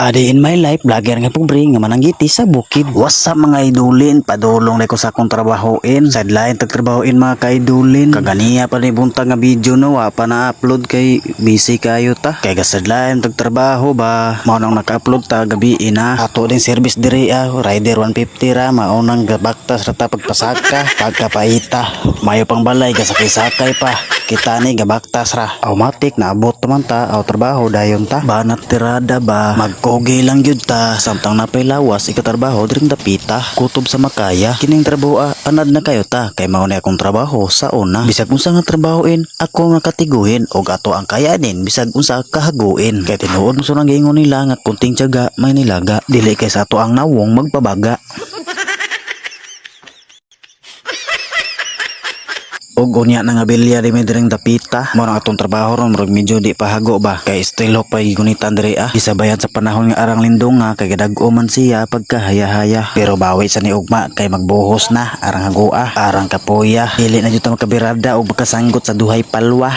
Adi in my life, vlogger nga pobre nga mananggiti sa bukid. What's up mga idulin? Padulong na ko sa akong trabahoin. Sideline tagtrabahoin mga kaidulin. Kaganiya pa ni buntag nga video no, wa pa na-upload kay busy kayo ta. Kay sideline tagtrabaho ba, mao nang naka-upload ta gabi ina. Ato din service diri rider 150 ra, maunang gabaktas ra ta pagpasaka, pagkapaita. Mayo pang balay gasakay-sakay pa. Kita ni gabaktas ra. Automatic naabot man ta, aw trabaho dayon ta. Banat tirada ba, magkogi lang gyud ta. Samtang napay lawas ikatrabaho diring dapita. Kutob sa makaya. Kining trabaho anad na kayo ta. Kay mao na akong trabaho sa una. Bisag unsa nga trabahoin, ako nga katiguhin og ato ang kayanin bisag unsa kahaguin. Kay tinuod mo sunang giingon nila nga kunting tiyaga may nilaga. Dili kay sa ato ang nawong magpabaga. Og unya na nga bilya di may direng dapita. Mo na atong trabaho ron murag medyo di pahago ba. Kay istilok pa gunitan diri Gisabayan sa panahon nga arang lindong nga kay gadag-o man siya pagkahaya-haya. Pero bawi sa ni ugma kay magbuhos na arang hagoa, arang kapoya. Dili na jud ta makabirada og makasanggot sa duhay palwa.